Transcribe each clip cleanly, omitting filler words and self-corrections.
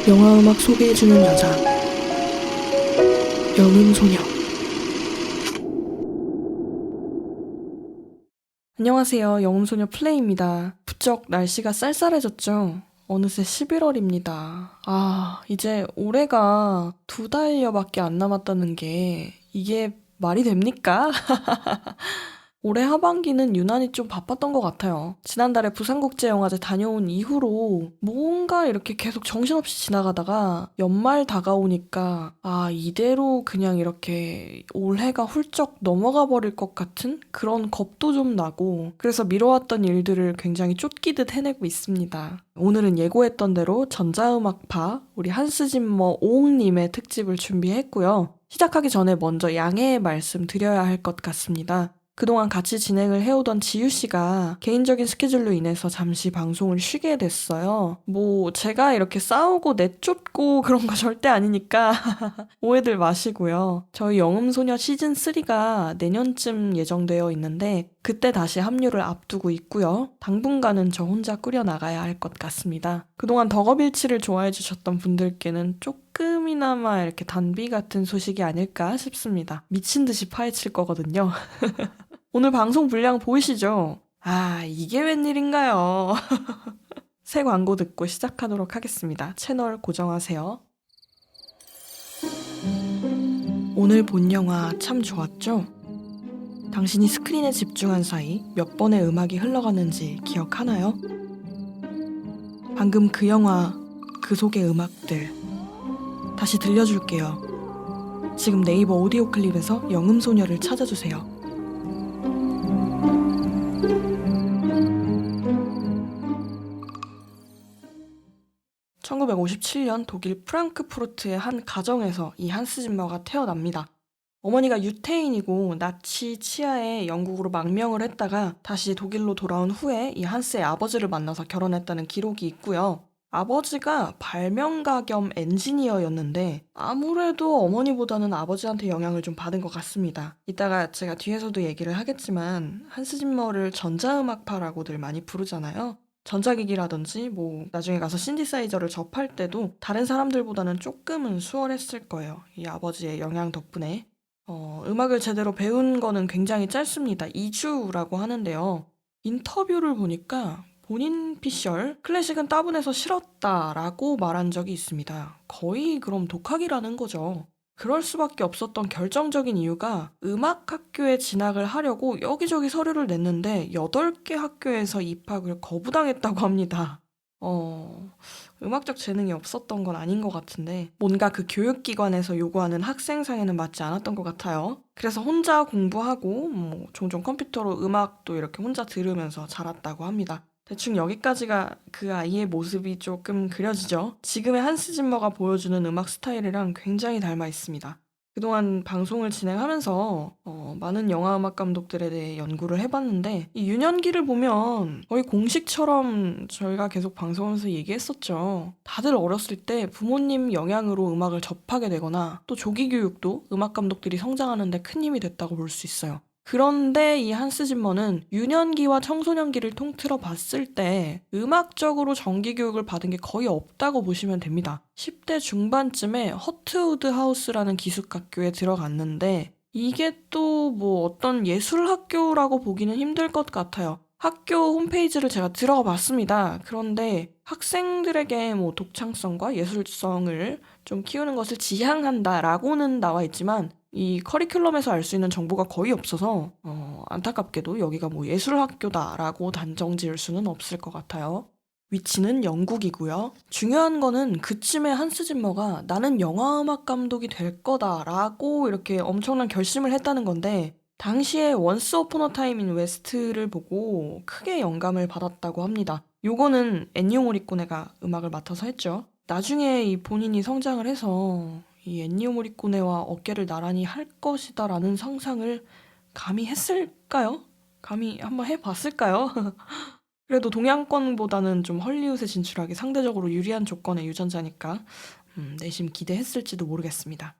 영화음악 소개해주는 여자 영음소녀. 안녕하세요. 영음소녀 플레이입니다. 부쩍 날씨가 쌀쌀해졌죠? 어느새 11월입니다. 이제 올해가 2달여밖에 안 남았다는 게 이게 말이 됩니까? 올해 하반기는 유난히 좀 바빴던 것 같아요. 지난달에 부산국제영화제 다녀온 이후로 뭔가 이렇게 계속 정신없이 지나가다가 연말 다가오니까 이대로 그냥 이렇게 올해가 훌쩍 넘어가 버릴 것 같은 그런 겁도 좀 나고, 그래서 미뤄왔던 일들을 굉장히 쫓기듯 해내고 있습니다. 오늘은 예고했던 대로 전자음악파 우리 한스 짐머 오옹님의 특집을 준비했고요. 시작하기 전에 먼저 양해의 말씀 드려야 할 것 같습니다. 그동안 같이 진행을 해오던 지유씨가 개인적인 스케줄로 인해서 잠시 방송을 쉬게 됐어요. 제가 이렇게 싸우고 내쫓고 그런 거 절대 아니니까 오해들 마시고요. 저희 영음소녀 시즌3가 내년쯤 예정되어 있는데 그때 다시 합류를 앞두고 있고요. 당분간은 저 혼자 꾸려나가야 할 것 같습니다. 그동안 덕업일치를 좋아해주셨던 분들께는 조금이나마 이렇게 단비 같은 소식이 아닐까 싶습니다. 미친 듯이 파헤칠 거거든요. 오늘 방송 분량 보이시죠? 이게 웬일인가요? 새 광고 듣고 시작하도록 하겠습니다. 채널 고정하세요. 오늘 본 영화 참 좋았죠? 당신이 스크린에 집중한 사이 몇 번의 음악이 흘러가는지 기억하나요? 방금 그 영화, 그 속의 음악들 다시 들려줄게요. 지금 네이버 오디오 클립에서 영음소녀를 찾아주세요. 1957년 독일 프랑크푸르트의 한 가정에서 이 한스 짐머가 태어납니다. 어머니가 유태인이고 나치 치하에 영국으로 망명을 했다가 다시 독일로 돌아온 후에 이 한스의 아버지를 만나서 결혼했다는 기록이 있고요. 아버지가 발명가 겸 엔지니어였는데 아무래도 어머니보다는 아버지한테 영향을 좀 받은 것 같습니다. 이따가 제가 뒤에서도 얘기를 하겠지만 한스 짐머를 전자음악파라고들 많이 부르잖아요. 전자기기라든지 나중에 가서 신디사이저를 접할 때도 다른 사람들보다는 조금은 수월했을 거예요. 이 아버지의 영향 덕분에. 음악을 제대로 배운 거는 굉장히 짧습니다. 2주라고 하는데요. 인터뷰를 보니까 본인 피셜 클래식은 따분해서 싫었다라고 말한 적이 있습니다. 거의 그럼 독학이라는 거죠. 그럴 수밖에 없었던 결정적인 이유가 음악학교에 진학을 하려고 여기저기 서류를 냈는데 8개 학교에서 입학을 거부당했다고 합니다. 음악적 재능이 없었던 건 아닌 것 같은데 뭔가 그 교육기관에서 요구하는 학생상에는 맞지 않았던 것 같아요. 그래서 혼자 공부하고 종종 컴퓨터로 음악도 이렇게 혼자 들으면서 자랐다고 합니다. 대충 여기까지가 그 아이의 모습이 조금 그려지죠. 지금의 한스 짐머가 보여주는 음악 스타일이랑 굉장히 닮아 있습니다. 그동안 방송을 진행하면서 많은 영화 음악 감독들에 대해 연구를 해봤는데 이 유년기를 보면 거의 공식처럼 저희가 계속 방송하면서 얘기했었죠. 다들 어렸을 때 부모님 영향으로 음악을 접하게 되거나 또 조기 교육도 음악 감독들이 성장하는 데 큰 힘이 됐다고 볼 수 있어요. 그런데 이 한스 짐머는 유년기와 청소년기를 통틀어 봤을 때 음악적으로 정기 교육을 받은 게 거의 없다고 보시면 됩니다. 10대 중반쯤에 허트우드 하우스라는 기숙학교에 들어갔는데 이게 또 어떤 예술학교라고 보기는 힘들 것 같아요. 학교 홈페이지를 제가 들어가 봤습니다. 그런데 학생들에게 독창성과 예술성을 좀 키우는 것을 지향한다라고는 나와 있지만 이 커리큘럼에서 알 수 있는 정보가 거의 없어서 안타깝게도 여기가 예술학교다라고 단정 지을 수는 없을 것 같아요. 위치는 영국이고요. 중요한 거는 그쯤에 한스 짐머가 나는 영화음악 감독이 될 거다라고 이렇게 엄청난 결심을 했다는 건데 당시에 원스 어폰 어 타임 인 웨스트를 보고 크게 영감을 받았다고 합니다. 요거는 엔니오 모리코네가 음악을 맡아서 했죠. 나중에 이 본인이 성장을 해서 이 엔니오 모리코네와 어깨를 나란히 할 것이다라는 상상을 감히 했을까요? 감히 한번 해봤을까요? 그래도 동양권보다는 좀 헐리우드에 진출하기 상대적으로 유리한 조건의 유전자니까 내심 기대했을지도 모르겠습니다.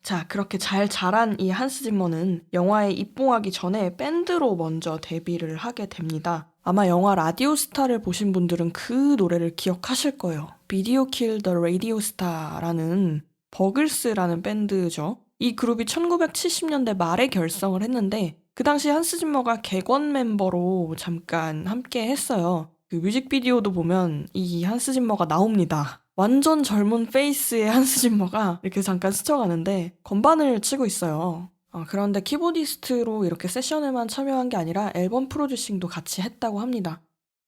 자, 그렇게 잘 자란 이 한스 짐머는 영화에 입봉하기 전에 밴드로 먼저 데뷔를 하게 됩니다. 아마 영화 라디오스타를 보신 분들은 그 노래를 기억하실 거예요. 비디오 킬 더 라디오 스타라는 버글스라는 밴드죠. 이 그룹이 1970년대 말에 결성을 했는데 그 당시 한스 짐머가 객원 멤버로 잠깐 함께 했어요. 그 뮤직비디오도 보면 이 한스 짐머가 나옵니다. 완전 젊은 페이스의 한스 짐머가 이렇게 잠깐 스쳐가는데 건반을 치고 있어요. 그런데 키보디스트로 이렇게 세션에만 참여한 게 아니라 앨범 프로듀싱도 같이 했다고 합니다.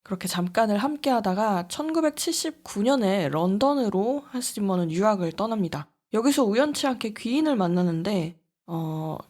그렇게 잠깐을 함께 하다가 1979년에 런던으로 한스 짐머는 유학을 떠납니다. 여기서 우연치 않게 귀인을 만나는데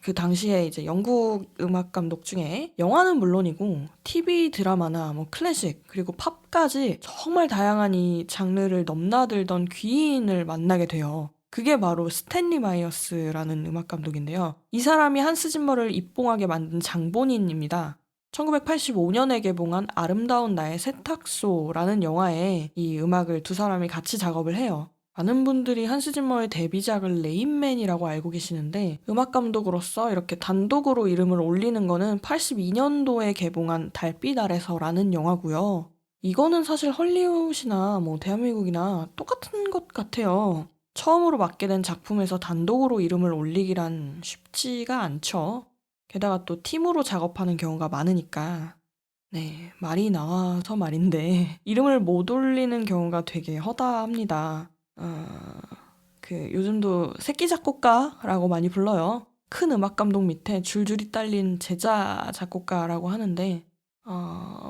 그 당시에 이제 영국 음악 감독 중에 영화는 물론이고 TV 드라마나 뭐 클래식 그리고 팝까지 정말 다양한 이 장르를 넘나들던 귀인을 만나게 돼요. 그게 바로 스탠리 마이어스라는 음악 감독인데요. 이 사람이 한스 짐머를 입봉하게 만든 장본인입니다. 1985년에 개봉한 아름다운 나의 세탁소라는 영화에 이 음악을 두 사람이 같이 작업을 해요. 많은 분들이 한스 짐머의 데뷔작을 레인맨이라고 알고 계시는데 음악 감독으로서 이렇게 단독으로 이름을 올리는 거는 82년도에 개봉한 달빛 아래서라는 영화고요. 이거는 사실 헐리우드나 뭐 대한민국이나 똑같은 것 같아요. 처음으로 맡게 된 작품에서 단독으로 이름을 올리기란 쉽지가 않죠. 게다가 또 팀으로 작업하는 경우가 많으니까. 네, 말이 나와서 말인데 이름을 못 올리는 경우가 되게 허다합니다. 요즘도 새끼 작곡가라고 많이 불러요. 큰 음악 감독 밑에 줄줄이 딸린 제자 작곡가라고 하는데,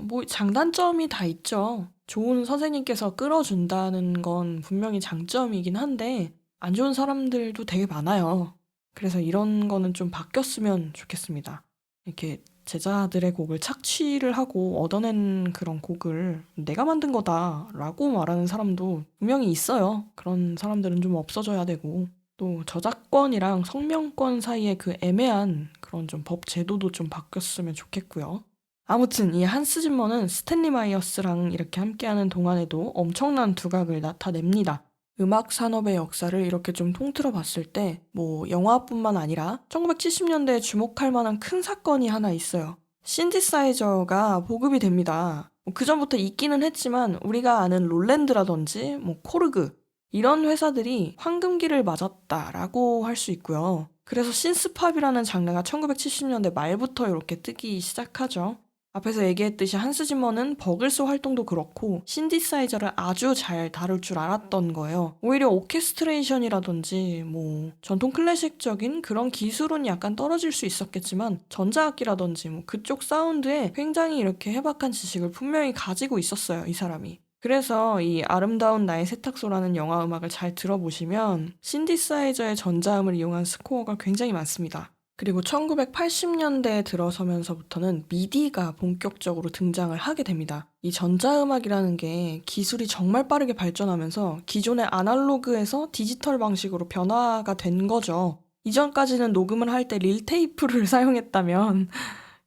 뭐 장단점이 다 있죠. 좋은 선생님께서 끌어준다는 건 분명히 장점이긴 한데, 안 좋은 사람들도 되게 많아요. 그래서 이런 거는 좀 바뀌었으면 좋겠습니다. 이렇게 제자들의 곡을 착취를 하고 얻어낸 그런 곡을 내가 만든 거다라고 말하는 사람도 분명히 있어요. 그런 사람들은 좀 없어져야 되고 또 저작권이랑 성명권 사이에 그 애매한 그런 좀 법 제도도 좀 바뀌었으면 좋겠고요. 아무튼 이 한스 짐머는 스탠리 마이어스랑 이렇게 함께하는 동안에도 엄청난 두각을 나타냅니다. 음악 산업의 역사를 이렇게 좀 통틀어 봤을 때, 뭐, 영화뿐만 아니라 1970년대에 주목할 만한 큰 사건이 하나 있어요. 신디사이저가 보급이 됩니다. 그 전부터 있기는 했지만, 우리가 아는 롤랜드라든지, 뭐, 코르그, 이런 회사들이 황금기를 맞았다라고 할 수 있고요. 그래서 신스팝이라는 장르가 1970년대 말부터 이렇게 뜨기 시작하죠. 앞에서 얘기했듯이 한스 짐머는 버글스 활동도 그렇고 신디사이저를 아주 잘 다룰 줄 알았던 거예요. 오히려 오케스트레이션이라든지 뭐 전통 클래식적인 그런 기술은 약간 떨어질 수 있었겠지만 전자악기라든지 뭐 그쪽 사운드에 굉장히 이렇게 해박한 지식을 분명히 가지고 있었어요, 이 사람이. 그래서 이 아름다운 나의 세탁소라는 영화 음악을 잘 들어보시면 신디사이저의 전자음을 이용한 스코어가 굉장히 많습니다. 그리고 1980년대에 들어서면서부터는 미디가 본격적으로 등장을 하게 됩니다. 이 전자음악이라는 게 기술이 정말 빠르게 발전하면서 기존의 아날로그에서 디지털 방식으로 변화가 된 거죠. 이전까지는 녹음을 할 때 릴테이프를 사용했다면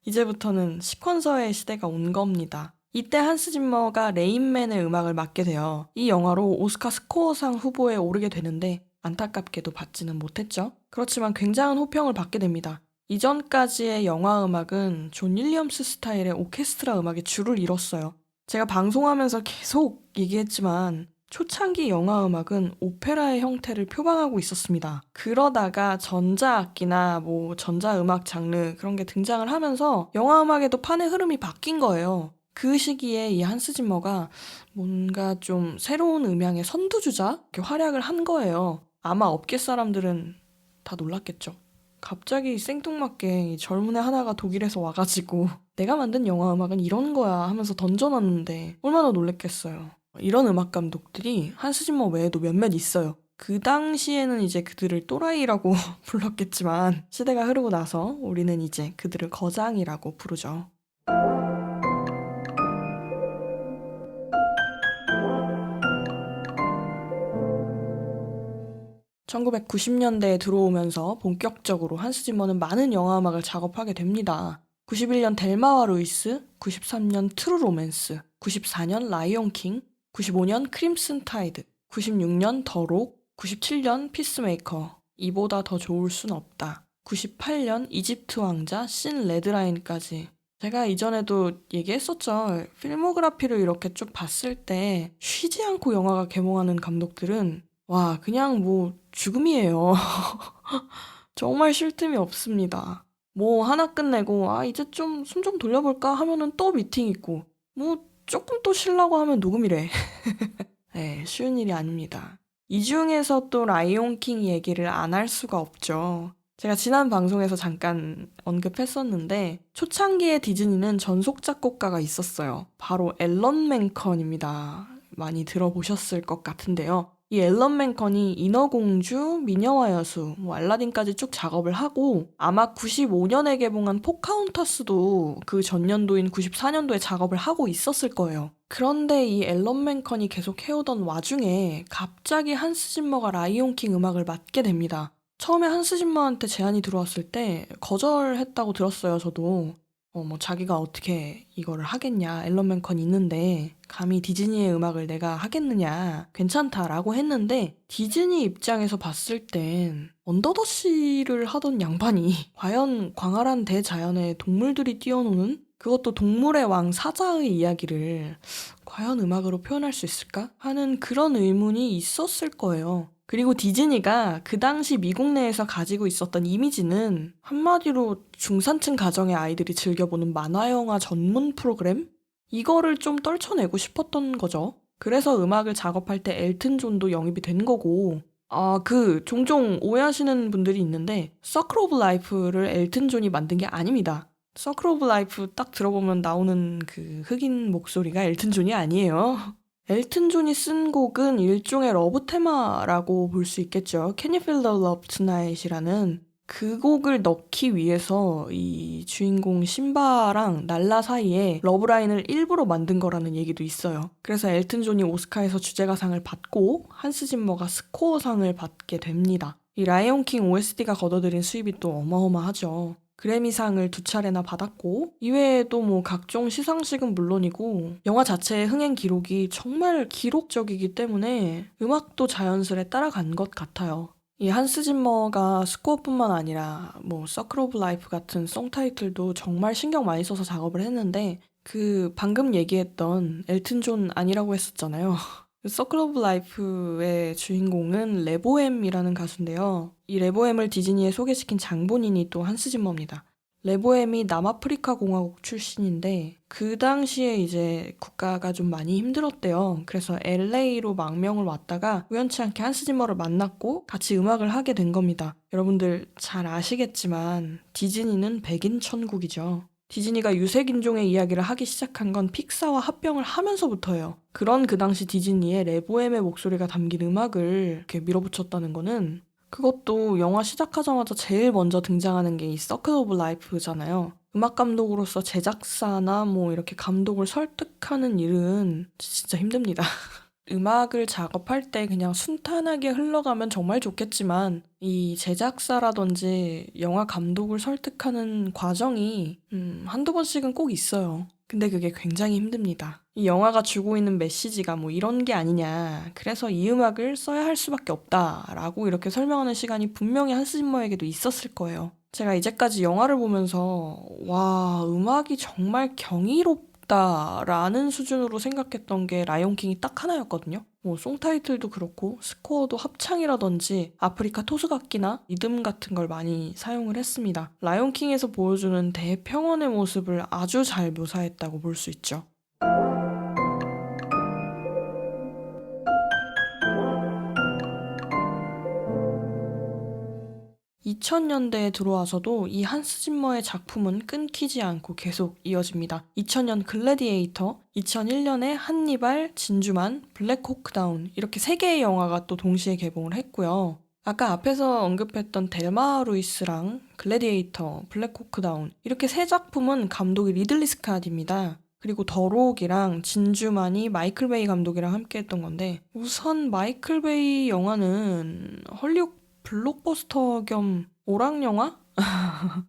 이제부터는 시퀀서의 시대가 온 겁니다. 이때 한스 짐머가 레인맨의 음악을 맡게 돼요. 이 영화로 오스카 스코어상 후보에 오르게 되는데 안타깝게도 받지는 못했죠. 그렇지만 굉장한 호평을 받게 됩니다. 이전까지의 영화 음악은 존 윌리엄스 스타일의 오케스트라 음악이 주를 이뤘어요. 제가 방송하면서 계속 얘기했지만 초창기 영화 음악은 오페라의 형태를 표방하고 있었습니다. 그러다가 전자악기나 뭐 전자음악 장르 그런 게 등장을 하면서 영화 음악에도 판의 흐름이 바뀐 거예요. 그 시기에 이 한스 짐머가 뭔가 좀 새로운 음향의 선두주자? 이렇게 활약을 한 거예요. 아마 업계 사람들은 다 놀랐겠죠. 갑자기 생뚱맞게 이 젊은 애 하나가 독일에서 와가지고 내가 만든 영화 음악은 이런 거야 하면서 던져놨는데 얼마나 놀랬겠어요. 이런 음악 감독들이 한스 짐머 외에도 몇몇 있어요. 그 당시에는 이제 그들을 또라이라고 불렀겠지만 시대가 흐르고 나서 우리는 이제 그들을 거장이라고 부르죠. 1990년대에 들어오면서 본격적으로 한스 짐머는 많은 영화 음악을 작업하게 됩니다. 91년 델마와 루이스, 93년 트루 로맨스, 94년 라이온 킹, 95년 크림슨 타이드, 96년 더 록, 97년 피스메이커, 이보다 더 좋을 순 없다. 98년 이집트 왕자 신 레드라인까지. 제가 이전에도 얘기했었죠. 필모그래피를 이렇게 쭉 봤을 때 쉬지 않고 영화가 개봉하는 감독들은 와, 그냥 뭐 죽음이에요. 정말 쉴 틈이 없습니다. 뭐 하나 끝내고 이제 좀 숨 좀 돌려볼까 하면은 또 미팅 있고 뭐 조금 또 쉬려고 하면 녹음이래. 네, 쉬운 일이 아닙니다. 이 중에서 또 라이온킹 얘기를 안 할 수가 없죠. 제가 지난 방송에서 잠깐 언급했었는데 초창기에 디즈니는 전속 작곡가가 있었어요. 바로 앨런 맨컨입니다. 많이 들어보셨을 것 같은데요. 이 앨런 맨컨이 인어공주, 미녀와 여수, 알라딘까지 쭉 작업을 하고 아마 95년에 개봉한 포카혼타스도 그 전년도인 94년도에 작업을 하고 있었을 거예요. 그런데 이 앨런 맨컨이 계속 해오던 와중에 갑자기 한스 짐머가 라이온킹 음악을 맡게 됩니다. 처음에 한스 짐머한테 제안이 들어왔을 때 거절했다고 들었어요, 저도. 뭐 자기가 어떻게 이거를 하겠냐, 앨런 맨컨이 있는데 감히 디즈니의 음악을 내가 하겠느냐, 괜찮다라고 했는데 디즈니 입장에서 봤을 땐 언더더시를 하던 양반이 과연 광활한 대자연에 동물들이 뛰어노는 그것도 동물의 왕 사자의 이야기를 과연 음악으로 표현할 수 있을까? 하는 그런 의문이 있었을 거예요. 그리고 디즈니가 그 당시 미국 내에서 가지고 있었던 이미지는 한마디로 중산층 가정의 아이들이 즐겨보는 만화영화 전문 프로그램? 이거를 좀 떨쳐내고 싶었던 거죠. 그래서 음악을 작업할 때 엘튼 존도 영입이 된 거고 종종 오해하시는 분들이 있는데 서클 오브 라이프를 엘튼 존이 만든 게 아닙니다. 서클 오브 라이프 딱 들어보면 나오는 그 흑인 목소리가 엘튼 존이 아니에요. 엘튼 존이 쓴 곡은 일종의 러브 테마라고 볼 수 있겠죠. Can You Feel the Love Tonight이라는 그 곡을 넣기 위해서 이 주인공 심바랑 날라 사이에 러브라인을 일부러 만든 거라는 얘기도 있어요. 그래서 엘튼 존이 오스카에서 주제가상을 받고 한스 짐머가 스코어상을 받게 됩니다. 이 라이온킹 OST가 거둬들인 수입이 또 어마어마하죠. 그래미상을 2차례나 받았고 이외에도 뭐 각종 시상식은 물론이고 영화 자체의 흥행 기록이 정말 기록적이기 때문에 음악도 자연스레 따라간 것 같아요. 이 한스 짐머가 스코어뿐만 아니라 뭐 서클 오브 라이프 같은 송 타이틀도 정말 신경 많이 써서 작업을 했는데 그 방금 얘기했던 엘튼 존 아니라고 했었잖아요. 서클 오브 라이프의 주인공은 레보엠이라는 가수인데요. 이 레보엠을 디즈니에 소개시킨 장본인이 또 한스 짐머입니다. 레보엠이 남아프리카 공화국 출신인데 그 당시에 이제 국가가 좀 많이 힘들었대요. 그래서 LA로 망명을 왔다가 우연치 않게 한스 짐머를 만났고 같이 음악을 하게 된 겁니다. 여러분들 잘 아시겠지만 디즈니는 백인 천국이죠. 디즈니가 유색인종의 이야기를 하기 시작한 건 픽사와 합병을 하면서부터예요. 그런 그 당시 디즈니의 레보엠의 목소리가 담긴 음악을 이렇게 밀어붙였다는 거는 그것도 영화 시작하자마자 제일 먼저 등장하는 게 이 서클 오브 라이프잖아요. 음악 감독으로서 제작사나 뭐 이렇게 감독을 설득하는 일은 진짜 힘듭니다. 음악을 작업할 때 그냥 순탄하게 흘러가면 정말 좋겠지만 이 제작사라든지 영화 감독을 설득하는 과정이 한두 번씩은 꼭 있어요. 근데 그게 굉장히 힘듭니다. 이 영화가 주고 있는 메시지가 뭐 이런 게 아니냐. 그래서 이 음악을 써야 할 수밖에 없다라고 이렇게 설명하는 시간이 분명히 한스 짐머에게도 있었을 거예요. 제가 이제까지 영화를 보면서 와, 음악이 정말 경이롭다라는 수준으로 생각했던 게 라이온킹이 딱 하나였거든요. 뭐 송타이틀도 그렇고 스코어도 합창이라든지 아프리카 토수각기나 리듬 같은 걸 많이 사용을 했습니다. 라이온킹에서 보여주는 대평원의 모습을 아주 잘 묘사했다고 볼 수 있죠. 2000년대에 들어와서도 이 한스 짐머의 작품은 끊기지 않고 계속 이어집니다. 2000년 글래디에이터, 2001년에 한니발, 진주만, 블랙호크 다운 이렇게 3개의 영화가 또 동시에 개봉을 했고요. 아까 앞에서 언급했던 델마 루이스랑 글래디에이터, 블랙호크 다운 이렇게 3작품은 감독이 리들리 스캇입니다. 그리고 더록이랑 진주만이 마이클 베이 감독이랑 함께 했던 건데 우선 마이클 베이 영화는 헐리우드 블록버스터 겸 오락영화?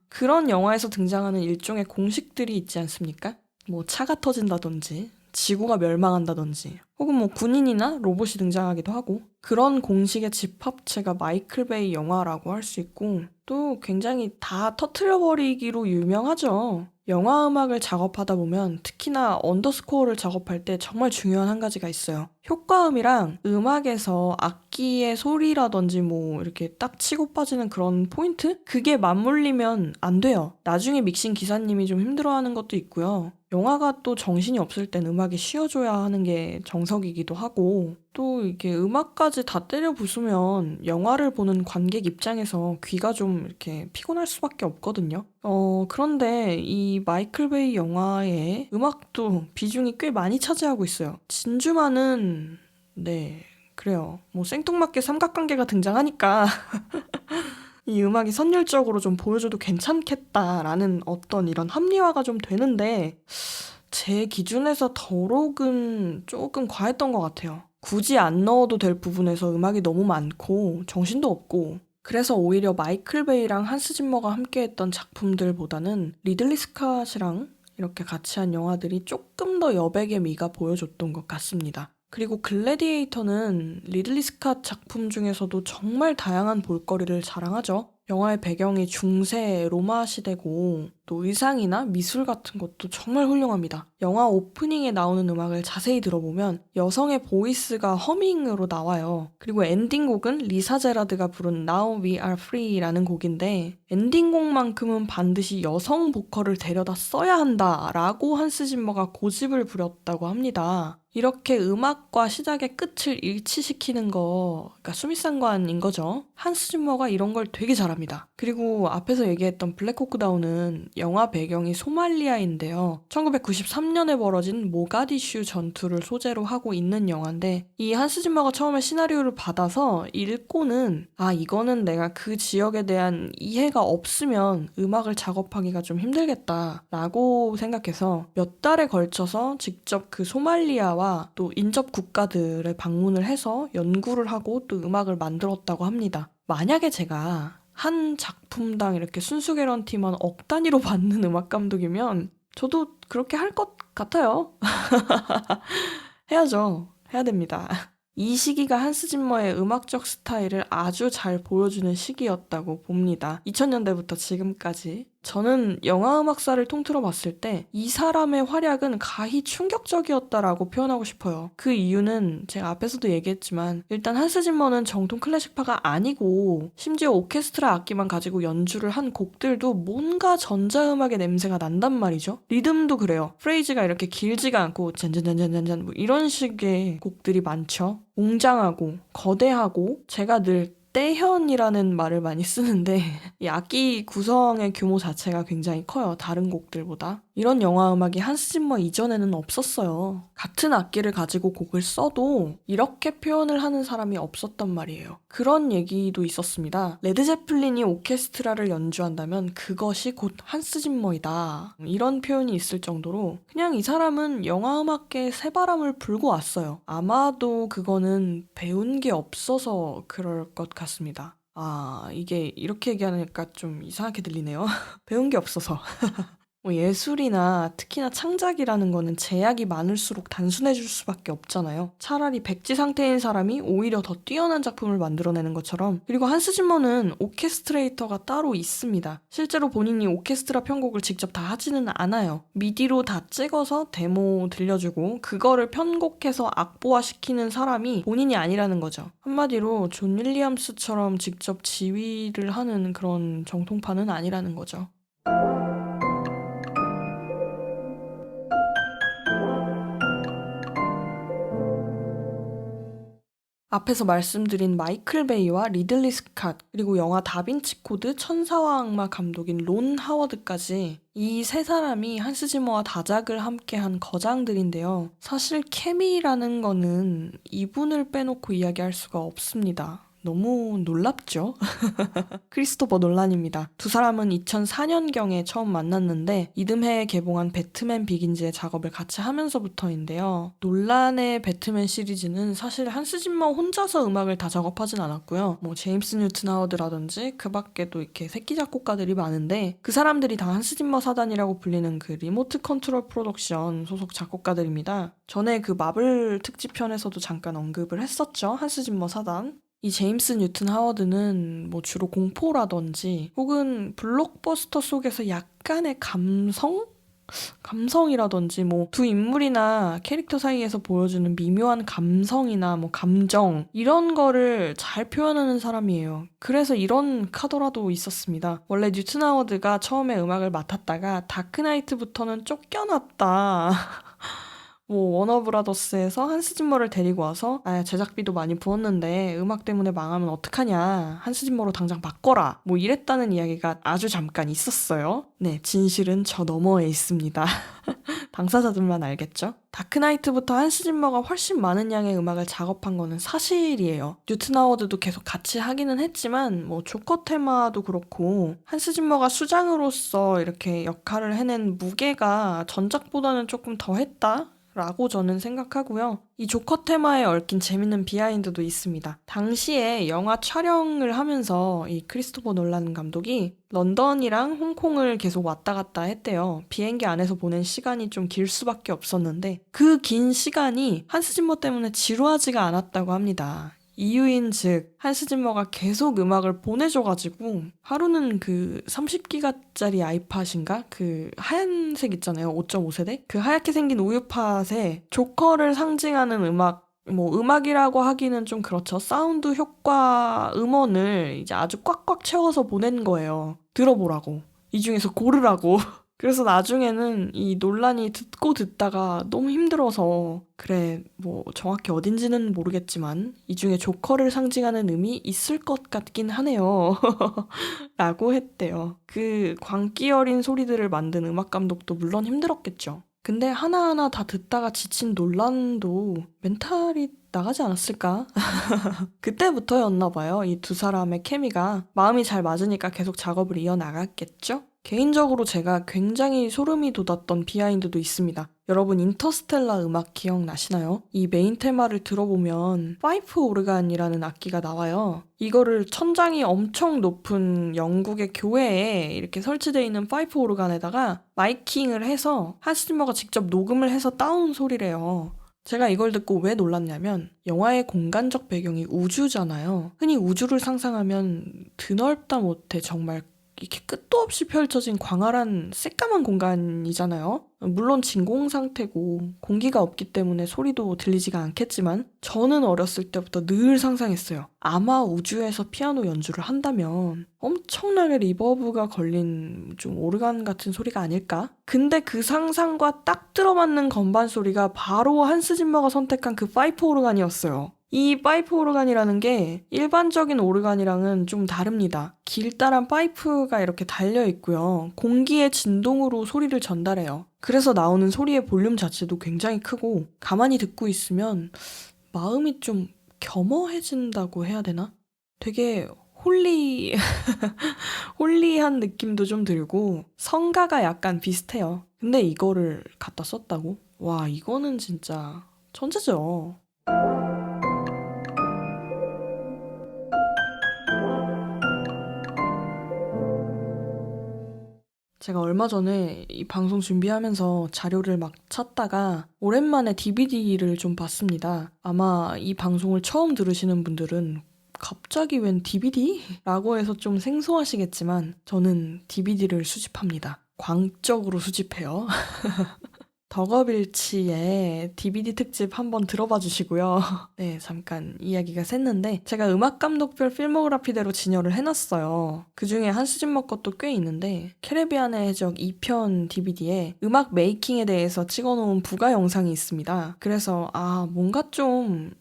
그런 영화에서 등장하는 일종의 공식들이 있지 않습니까? 뭐 차가 터진다든지 지구가 멸망한다든지 혹은 뭐 군인이나 로봇이 등장하기도 하고 그런 공식의 집합체가 마이클 베이 영화라고 할 수 있고 또 굉장히 다 터트려버리기로 유명하죠. 영화 음악을 작업하다 보면 특히나 언더스코어를 작업할 때 정말 중요한 한 가지가 있어요. 효과음이랑 음악에서 악기의 소리라든지 뭐 이렇게 딱 치고 빠지는 그런 포인트? 그게 맞물리면 안 돼요. 나중에 믹싱 기사님이 좀 힘들어하는 것도 있고요. 영화가 또 정신이 없을 땐 음악이 쉬어줘야 하는 게 정석이기도 하고 또 이게 음악까지 다 때려 부수면 영화를 보는 관객 입장에서 귀가 좀 이렇게 피곤할 수밖에 없거든요. 그런데 이 마이클 베이 영화의 음악도 비중이 꽤 많이 차지하고 있어요. 진주만은 네, 그래요. 뭐 생뚱맞게 삼각관계가 등장하니까 이 음악이 선율적으로 좀 보여줘도 괜찮겠다라는 어떤 이런 합리화가 좀 되는데 제 기준에서 더록은 조금 과했던 것 같아요. 굳이 안 넣어도 될 부분에서 음악이 너무 많고 정신도 없고 그래서 오히려 마이클 베이랑 한스 짐머가 함께했던 작품들보다는 리들리 스캇이랑 이렇게 같이 한 영화들이 조금 더 여백의 미가 보여줬던 것 같습니다. 그리고 글래디에이터는 리들리 스캇 작품 중에서도 정말 다양한 볼거리를 자랑하죠. 영화의 배경이 중세 로마 시대고 또 의상이나 미술 같은 것도 정말 훌륭합니다. 영화 오프닝에 나오는 음악을 자세히 들어보면 여성의 보이스가 허밍으로 나와요. 그리고 엔딩곡은 리사 제라드가 부른 Now We Are Free라는 곡인데 엔딩곡만큼은 반드시 여성 보컬을 데려다 써야 한다라고 한스 짐머가 고집을 부렸다고 합니다. 이렇게 음악과 시작의 끝을 일치시키는 거, 그러니까 수미상관인 거죠. 한스 짐머가 이런 걸 되게 잘합니다. 그리고 앞에서 얘기했던 블랙호크 다운은 영화 배경이 소말리아인데요. 1993년에 벌어진 모가디슈 전투를 소재로 하고 있는 영화인데 이 한스 짐머가 처음에 시나리오를 받아서 읽고는 이거는 내가 그 지역에 대한 이해가 없으면 음악을 작업하기가 좀 힘들겠다라고 생각해서 몇 달에 걸쳐서 직접 그 소말리아와 또 인접 국가들을 방문을 해서 연구를 하고 또 음악을 만들었다고 합니다. 만약에 제가 한 작품당 이렇게 순수 개런티만 억 단위로 받는 음악 감독이면 저도 그렇게 할 것 같아요. 해야죠. 해야 됩니다. 이 시기가 한스 짐머의 음악적 스타일을 아주 잘 보여주는 시기였다고 봅니다. 2000년대부터 지금까지. 저는 영화 음악사를 통틀어 봤을 때 이 사람의 활약은 가히 충격적이었다라고 표현하고 싶어요. 그 이유는 제가 앞에서도 얘기했지만 일단 한스 짐머는 정통 클래식파가 아니고 심지어 오케스트라 악기만 가지고 연주를 한 곡들도 뭔가 전자음악의 냄새가 난단 말이죠. 리듬도 그래요. 프레이즈가 이렇게 길지가 않고 잔잔잔잔잔 뭐 이런 식의 곡들이 많죠. 웅장하고 거대하고 제가 늘 떼현이라는 말을 많이 쓰는데 이 악기 구성의 규모 자체가 굉장히 커요. 다른 곡들보다. 이런 영화 음악이 한스 짐머 이전에는 없었어요. 같은 악기를 가지고 곡을 써도 이렇게 표현을 하는 사람이 없었단 말이에요. 그런 얘기도 있었습니다. 레드 제플린이 오케스트라를 연주한다면 그것이 곧 한스 짐머이다. 이런 표현이 있을 정도로 그냥 이 사람은 영화 음악계에 새바람을 불고 왔어요. 아마도 그거는 배운 게 없어서 그럴 것 같습니다. 이게 이렇게 얘기하니까 좀 이상하게 들리네요. 배운 게 없어서. 예술이나 특히나 창작이라는 거는 제약이 많을수록 단순해질 수밖에 없잖아요. 차라리 백지 상태인 사람이 오히려 더 뛰어난 작품을 만들어내는 것처럼. 그리고 한스 짐머는 오케스트레이터가 따로 있습니다. 실제로 본인이 오케스트라 편곡을 직접 다 하지는 않아요. 미디로 다 찍어서 데모 들려주고 그거를 편곡해서 악보화시키는 사람이 본인이 아니라는 거죠. 한마디로 존 윌리엄스처럼 직접 지휘를 하는 그런 정통파는 아니라는 거죠. 앞에서 말씀드린 마이클 베이와 리들리 스캇, 그리고 영화 다빈치 코드 천사와 악마 감독인 론 하워드까지 이 세 사람이 한스 짐머와 다작을 함께한 거장들인데요. 사실 케미라는 거는 이분을 빼놓고 이야기할 수가 없습니다. 너무 놀랍죠? 크리스토퍼 놀란입니다. 두 사람은 2004년경에 처음 만났는데 이듬해 개봉한 배트맨 비긴즈의 작업을 같이 하면서부터인데요. 놀란의 배트맨 시리즈는 사실 한스 짐머 혼자서 음악을 다 작업하진 않았고요. 뭐 제임스 뉴튼 하워드라든지 그 밖에도 이렇게 새끼 작곡가들이 많은데 그 사람들이 다 한스 짐머 사단이라고 불리는 그 리모트 컨트롤 프로덕션 소속 작곡가들입니다. 전에 그 마블 특집편에서도 잠깐 언급을 했었죠. 한스 짐머 사단. 이 제임스 뉴튼 하워드는 뭐 주로 공포라든지 혹은 블록버스터 속에서 약간의 감성이라든지 뭐 두 인물이나 캐릭터 사이에서 보여주는 미묘한 감성이나 뭐 감정 이런 거를 잘 표현하는 사람이에요. 그래서 이런 카더라도 있었습니다. 원래 뉴튼 하워드가 처음에 음악을 맡았다가 다크나이트부터는 쫓겨났다. 뭐 워너브라더스에서 한스 짐머를 데리고 와서 제작비도 많이 부었는데 음악 때문에 망하면 어떡하냐, 한스 짐머로 당장 바꿔라, 뭐 이랬다는 이야기가 아주 잠깐 있었어요. 네, 진실은 저 너머에 있습니다. 당사자들만 알겠죠? 다크나이트부터 한스 짐머가 훨씬 많은 양의 음악을 작업한 거는 사실이에요. 뉴튼 하워드도 계속 같이 하기는 했지만 뭐 조커 테마도 그렇고 한스 짐머가 수장으로서 이렇게 역할을 해낸 무게가 전작보다는 조금 더 했다? 라고 저는 생각하고요. 이 조커 테마에 얽힌 재밌는 비하인드도 있습니다. 당시에 영화 촬영을 하면서 이 크리스토퍼 놀란 감독이 런던이랑 홍콩을 계속 왔다 갔다 했대요. 비행기 안에서 보낸 시간이 좀 길 수밖에 없었는데 그 긴 시간이 한스 짐머 때문에 지루하지가 않았다고 합니다. 이유인즉 한스 짐머가 계속 음악을 보내줘가지고 하루는 그 30기가짜리 아이팟인가? 그 하얀색 있잖아요. 5.5세대? 그 하얗게 생긴 우유팟에 조커를 상징하는 음악이라고 하기는 좀 그렇죠. 사운드 효과 음원을 이제 아주 꽉꽉 채워서 보낸 거예요. 들어보라고. 이 중에서 고르라고. 그래서 나중에는 이 논란이 듣고 듣다가 너무 힘들어서 그래, 뭐 정확히 어딘지는 모르겠지만 이 중에 조커를 상징하는 의미 있을 것 같긴 하네요. 라고 했대요. 그 광기 어린 소리들을 만든 음악 감독도 물론 힘들었겠죠. 근데 하나하나 다 듣다가 지친 논란도 멘탈이 나가지 않았을까? 그때부터였나 봐요. 이 두 사람의 케미가 마음이 잘 맞으니까 계속 작업을 이어나갔겠죠? 개인적으로 제가 굉장히 소름이 돋았던 비하인드도 있습니다. 여러분 인터스텔라 음악 기억나시나요? 이 메인 테마를 들어보면 파이프 오르간이라는 악기가 나와요. 이거를 천장이 엄청 높은 영국의 교회에 이렇게 설치되어 있는 파이프 오르간에다가 마이킹을 해서 한스 짐머가 직접 녹음을 해서 따온 소리래요. 제가 이걸 듣고 왜 놀랐냐면 영화의 공간적 배경이 우주잖아요. 흔히 우주를 상상하면 드넓다 못해 정말 이렇게 끝도 없이 펼쳐진 광활한 새까만 공간이잖아요. 물론 진공 상태고 공기가 없기 때문에 소리도 들리지가 않겠지만 저는 어렸을 때부터 늘 상상했어요. 아마 우주에서 피아노 연주를 한다면 엄청나게 리버브가 걸린 좀 오르간 같은 소리가 아닐까? 근데 그 상상과 딱 들어맞는 건반 소리가 바로 한스 짐머가 선택한 그 파이프 오르간이었어요. 이 파이프 오르간이라는 게 일반적인 오르간이랑은 좀 다릅니다. 길다란 파이프가 이렇게 달려 있고요. 공기의 진동으로 소리를 전달해요. 그래서 나오는 소리의 볼륨 자체도 굉장히 크고 가만히 듣고 있으면 마음이 좀 겸허해진다고 해야 되나? 되게 홀리한 느낌도 좀 들고 성가가 약간 비슷해요. 근데 이거를 갖다 썼다고? 와, 이거는 진짜 천재죠. 제가 얼마 전에 이 방송 준비하면서 자료를 막 찾다가 오랜만에 DVD를 좀 봤습니다. 아마 이 방송을 처음 들으시는 분들은 갑자기 웬 DVD? 라고 해서 좀 생소하시겠지만 저는 DVD를 수집합니다. 광적으로 수집해요. 덕업일치의 DVD 특집 한번 들어봐 주시고요. 네, 잠깐 이야기가 샜는데 제가 음악감독별 필모그래피대로 진열을 해놨어요. 그중에 한스 짐머 것도 꽤 있는데 캐리비안의 해적 2편 DVD에 음악 메이킹에 대해서 찍어놓은 부가 영상이 있습니다. 그래서 뭔가 좀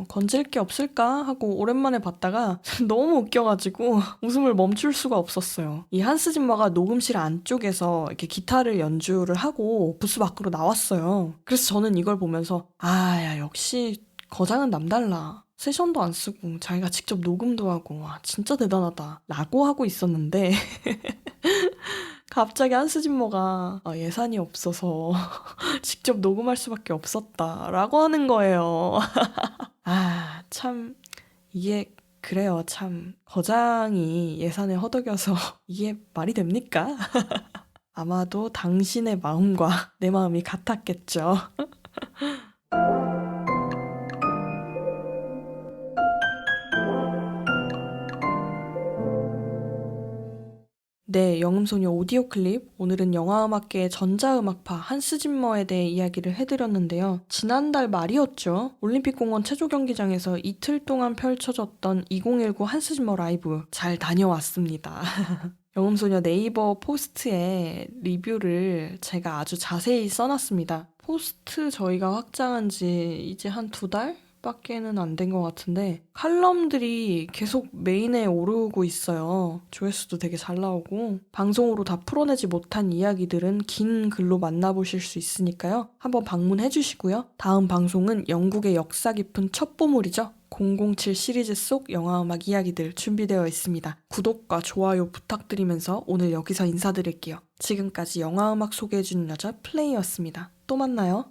건질 게 없을까 하고 오랜만에 봤다가 너무 웃겨가지고 웃음을 멈출 수가 없었어요. 이 한스 짐머가 녹음실 안쪽에서 이렇게 기타를 연주를 하고 부스 밖으로 나왔어요. 그래서 저는 이걸 보면서 야, 역시 거장은 남달라. 세션도 안 쓰고 자기가 직접 녹음도 하고 와 진짜 대단하다 라고 하고 있었는데 갑자기 한스 짐머가 예산이 없어서 직접 녹음할 수밖에 없었다 라고 하는 거예요. 아, 참 이게 그래요. 참 거장이 예산을 허덕여서 이게 말이 됩니까? 아마도 당신의 마음과 내 마음이 같았겠죠. 네, 영음소녀 오디오 클립. 오늘은 영화음악계의 전자음악파 한스 짐머에 대해 이야기를 해드렸는데요. 지난달 말이었죠. 올림픽공원 체조경기장에서 이틀 동안 펼쳐졌던 2019 한스 짐머 라이브 잘 다녀왔습니다. 영음소녀 네이버 포스트에 리뷰를 제가 아주 자세히 써놨습니다. 포스트 저희가 확장한 지 이제 한 2달? 밖에는 안 된 것 같은데 칼럼들이 계속 메인에 오르고 있어요. 조회수도 되게 잘 나오고 방송으로 다 풀어내지 못한 이야기들은 긴 글로 만나보실 수 있으니까요. 한번 방문해 주시고요. 다음 방송은 영국의 역사 깊은 첩보물이죠. 007 시리즈 속 영화음악 이야기들 준비되어 있습니다. 구독과 좋아요 부탁드리면서 오늘 여기서 인사드릴게요. 지금까지 영화음악 소개해주는 여자 플레이였습니다. 또 만나요.